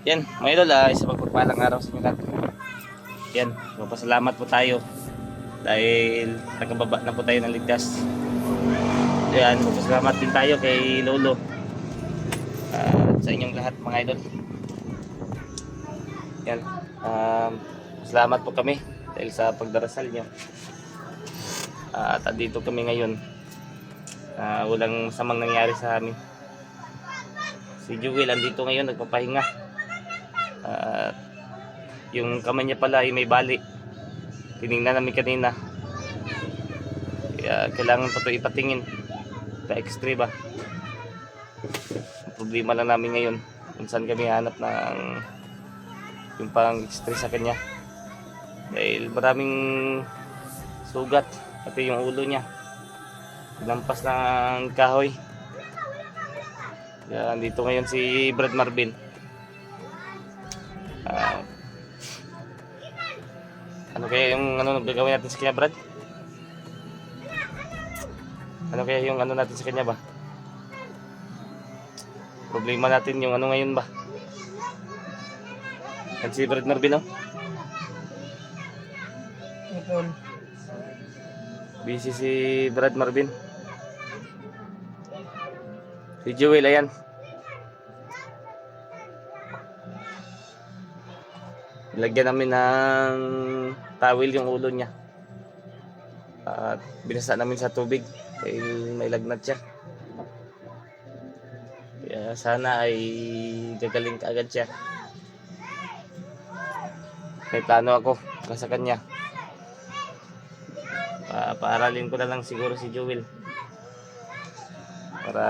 Yan, mga idol, isa pagpagpalang araw sa inyo lahat. Yan, magpasalamat po tayo dahil nakababa na po tayo ng ligtas. Yan, magpasalamat din tayo kay Lolo at sa inyong lahat mga idol. Yan, salamat po kami dahil sa pagdarasal nyo. At andito kami ngayon. Walang masamang nangyari sa amin. Si Jewel andito ngayon nagpapahinga. Yung kamay niya pala ay may bali. Tiningnan namin kanina. Kaya kailangan pa ito ipatingin. Pa-x-ray ba? Ang problema lang namin ngayon kung saan kami hanap ng yung pang x-ray sa kanya. Dahil maraming sugat. Pati yung ulo niya. Pinampas ng kahoy. Kaya dito ngayon si Brad Marvin. Ano kaya yung gagawin natin sa kanya, Brad? Ano kaya yung natin sa kanya ba? Problema natin yung ngayon ba? Yan si Brad Marvin, oh. Busy si Brad Marvin. Si Jewel, ayan. Lagyan namin ng towel yung ulo niya. At binasa namin sa tubig dahil may lagnat siya. Kaya sana ay gagaling kaagad siya. May plano ako sa kanya. Paaralin ko na lang siguro si Jewel. Para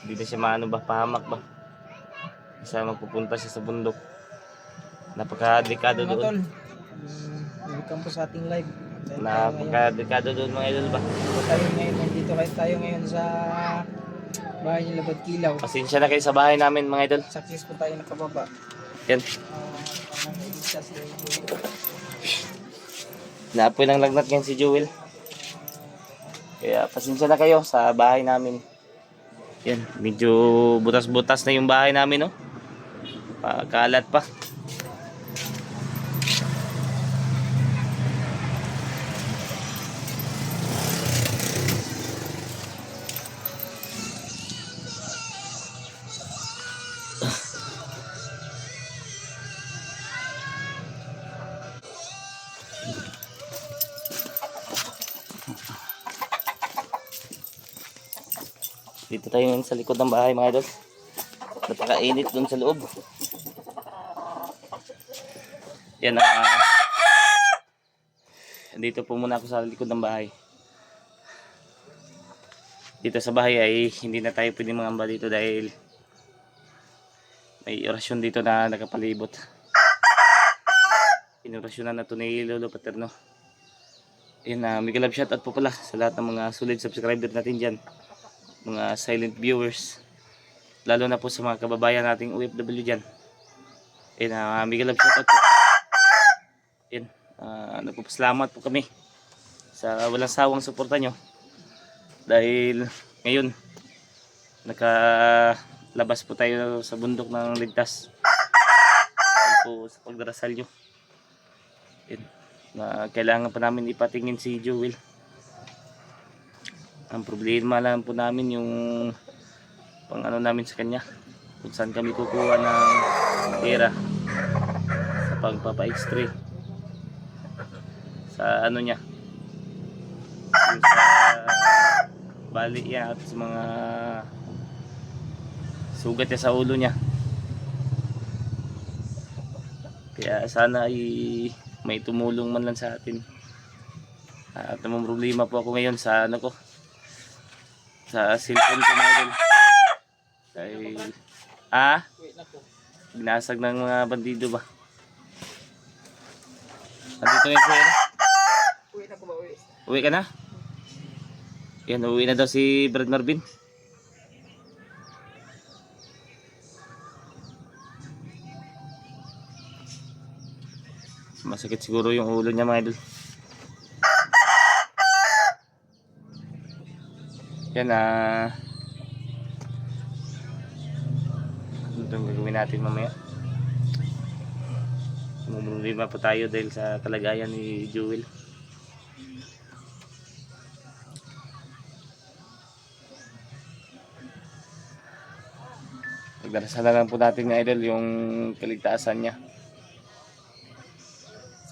hindi na siya pahamak ba. Isa magpupunta siya sa bundok. Napaka-delikado doon. Welcome po sa ating live. Napaka-delikado doon mga idol ba. Nandito tayo ngayon sa bahay ni Labad Kilaw. Pasensya na kayo sa bahay namin mga idol. Success po tayo nakababa. Yan. Naapoy ng lagnat ngayon si Jewel. Kaya pasensya na kayo sa bahay namin. Yan, medyo butas-butas na yung bahay namin, no? Pakalat pa. Dito tayo ngayon sa likod ng bahay mga idol. Napakainit dun sa loob. Yan, dito po muna ako sa likod ng bahay. Dito sa bahay ay hindi na tayo pwede mangamba dito dahil may orasyon dito na nakapalibot. Inorasyonan na ito ni Lolo Paterno. Yan, mega love shoutout po pala sa lahat ng mga solid subscriber natin dyan. Mga silent viewers. Lalo na po sa mga kababayan nating OFW dyan. Yan, mega love shoutout po. Yan, nagpapasalamat po kami sa walang sawang suporta nyo. Dahil ngayon nakalabas po tayo sa bundok ng ligtas. Dahil po sa pagdarasal nyo. Yan, kailangan pa namin ipatingin si Jewel. Ang problema lang po namin yung pang namin sa kanya. Kung saan kami kukuha ng pera sa pagpapa-x-ray. Sa niya. Yung sa bali niya at sa mga sugat niya sa ulo niya. Kaya sana ay may tumulong man lang sa atin. At namang problema po ako ngayon sa sa cellphone ko mga idol. Dahil binasag ng mga bandido ba. Nandito ngayon sir. Uwi na ko ba? Uwi ka na? Yan, uwi na daw si Brad Marvin. Masakit siguro yung ulo niya mga idol. Yan, ito yung gagawin natin mamaya. Problema po tayo dahil sa kalagayan ni Jewel. Pagdarasal na lang po natin mga idol yung kaligtasan niya.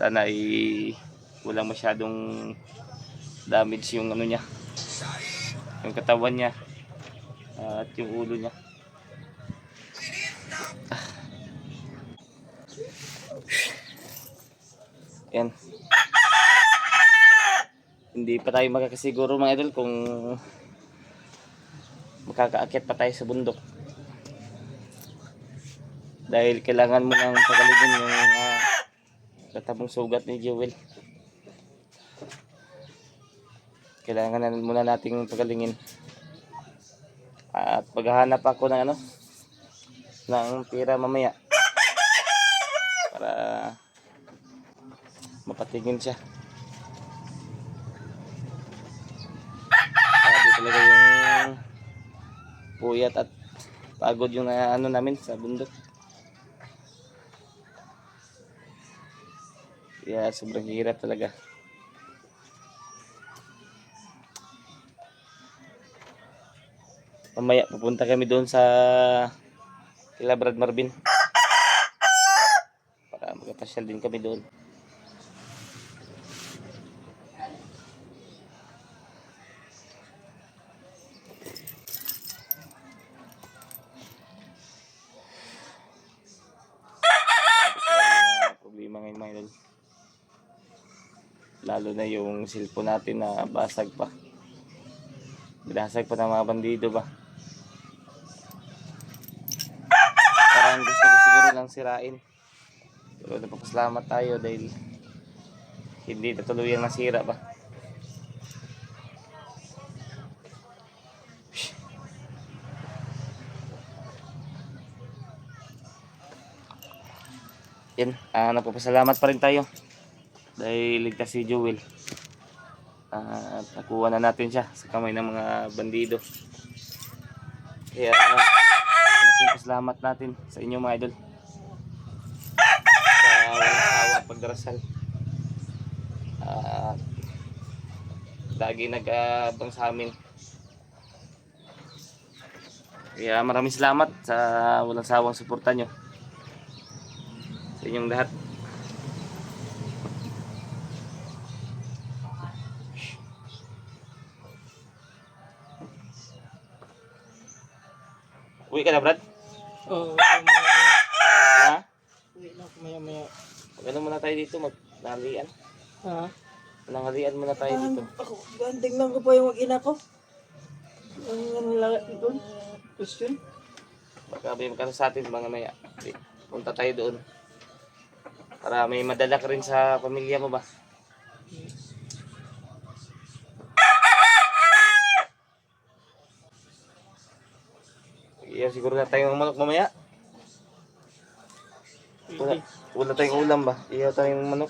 Sana ay walang masyadong damage yung ano niya, yung katawan niya at yung ulo niya. Yan. Hindi pa tayo makakasiguro mga idol kung makakaakyat pa tayo sa bundok. Dahil kailangan mo nang pagalingin yung katabong sugat ni Jewel. Kailangan na muna nating pagalingin. At paghahanap ako ng ano, ng pira mamaya para mapatingin siya. Sabi talaga yung puyat at pagod yung ano namin sa bundok. Kaya sobrang hirap talaga. Mamaya pupunta kami doon sa kila Brad Marvin para magpasyal din kami doon. Problema ngayon mga idol, lalo na yung cellphone natin na basag pa. Binasag pa ng mga bandido ba. Parang gusto ko siguro lang sirain. Pero napapasalamat tayo dahil hindi na tuluyang nasira ba. Yan, napapasalamat pa rin tayo dahil ligtas si Jewel. At nakuha na natin siya sa kamay ng mga bandido. Kaya malaking pasalamat natin sa inyo mga idol sa walang sawang pagdarasal. Lagi nag-abang sa amin. Kaya maraming salamat sa walang sawang suporta nyo sa inyong lahat. Uwi ka na, Brad? Oo. Ha? Uwi na ako maya-maya. Mag-ano muna tayo dito, mag-nalian. Ha? Nangalian muna tayo dito. Ako, tingnan ko pa yung mag-ina ko. Ang lagat doon. Question? Baka may magkano sa atin mga maya. Punta tayo doon. Para may madala ka rin sa pamilya mo ba? Iya, siguro na tayong manok mamaya. Wala tayong ulam ba? Iya tayong manok.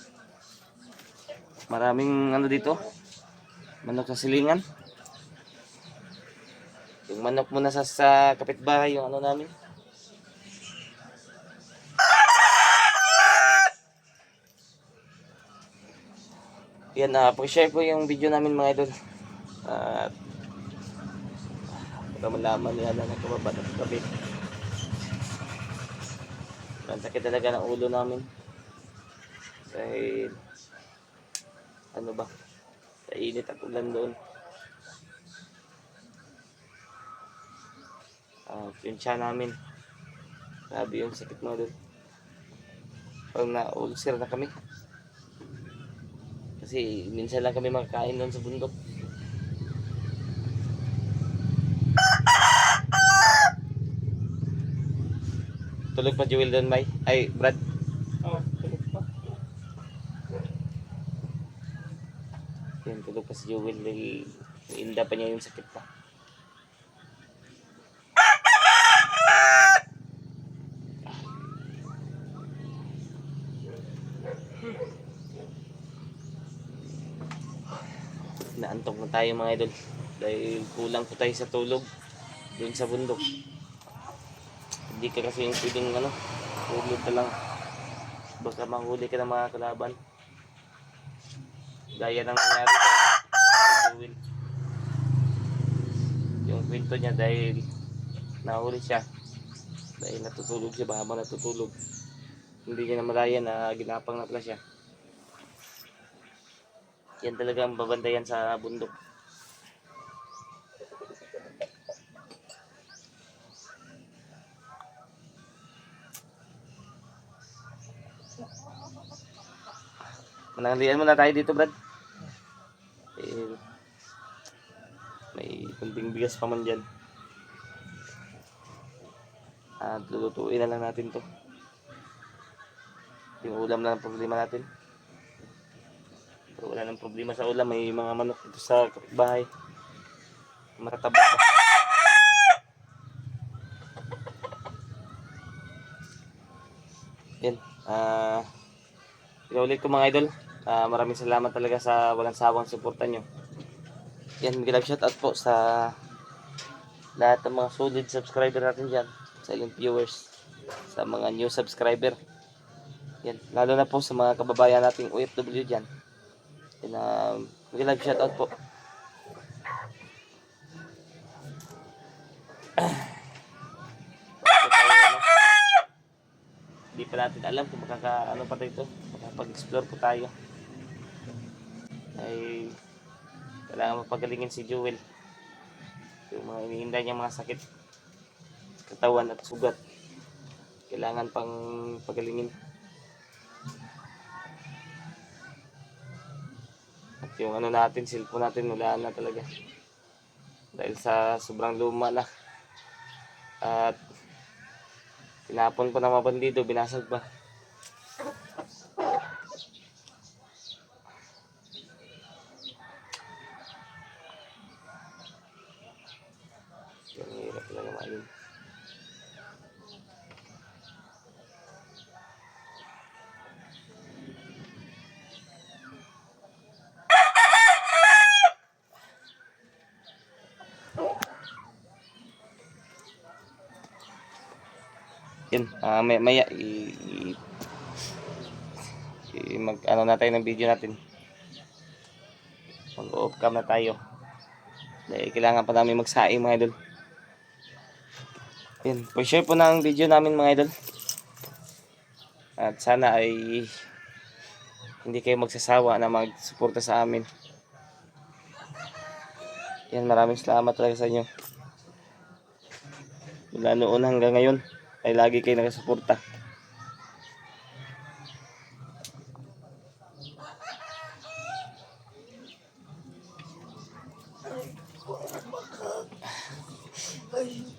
Maraming ano dito. Manok sa silingan. Yung manok muna sa kapitbahay, yung ano namin. Yan, pag-share ko yung video namin mga idol. At para malaman nila na nagkababat at gabi. Ang sakit talaga ng ulo namin. Dahil ano ba? Sa init at ulan doon. Yung tiyan namin. Grabe yung sakit mo doon. Parang na-ulcer na kami. Kasi minsan lang kami makakain doon sa bundok. Tulog pa Jewel doon, May? Ay, Brad. Oo, tulog pa. Yan, tulog pa si Jewel dahil inda pa niya yung sakit pa. Naantok na tayo mga idol dahil kulang po tayo sa tulog doon sa bundok. Hindi ka kasi yung pwedeng hulog ka lang. Baka mahuli ka ng mga kalaban. Gaya ng nangyari sa Jewel. Yung kwento niya dahil nahuli siya. Dahil natutulog siya habang natutulog. Hindi niya namalayan na ginapang na pala siya. Yan talaga ang babandayan sa bundok. Mananglian muna tayo dito, Brad. Eh, may kunting bigas pa man dyan. At lulutuin na lang natin to. Yung ulam lang ang problema natin. Pero wala nang problema sa ulam. May mga manok dito sa bahay. Matatabak pa. Yan. Pinaulit ko mga idol. Maraming salamat talaga sa walang sawang suporta nyo. Yan, big love shoutout po sa lahat ng mga solid subscriber natin dyan. Silent viewers. Sa mga new subscriber. Yan, lalo na po sa mga kababayan nating OFW dyan. Yan, big love shoutout po. Hindi pa natin alam kung makaka-ano pa tayo ito. Makapag-explore po tayo. Ay kailangan mapagalingin si Jewel. Yung mga iniinday niyang mga sakit katawan at sugat kailangan pang pagalingin. At yung natin, cellphone natin wala na talaga dahil sa sobrang luma na at tinapon pa ng mga bandido, binasag pa. Ang hirap talaga maayun. Yun, maya mag ano na tayo ng video natin. Mag off cam na tayo. Dahil kailangan pa namin magsaing mga idol. Yun, share po na ang video namin mga idol. At sana ay hindi kayo magsasawa na magsuporta sa amin. Yan, maraming salamat talaga sa inyo. Mula noon hanggang ngayon ay lagi kayo nakasuporta.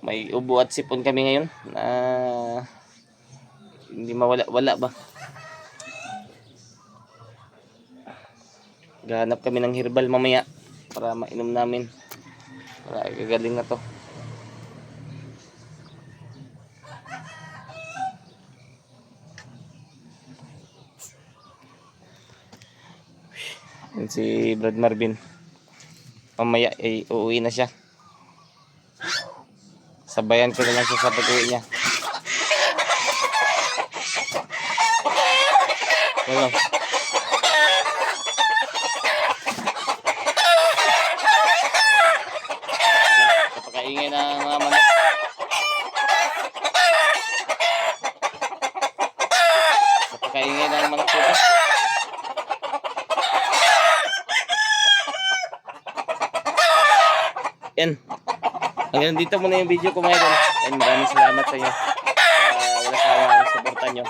May ubo at sipon kami ngayon na hindi mawala-wala ba. Gahanap kami ng herbal mamaya para mainom namin. Para gagaling na to. Yan si Brad Marvin. Mamaya ay uuwi na siya. Sabayan ko na lang siya sa pag-uwi niya. Hello. Napakaingay na mga manok. Napakaingay na mga manok dito. Yan. Hanggang dito muna yung video ko mga idol. And maraming salamat sa inyo. Wala sawa ang suporta nyo.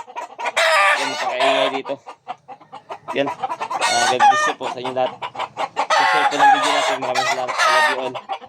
Yan, napakaingay dito. Yan. God bless you po sa inyo lahat. Share po ng video natin. Maraming salamat. I love you all.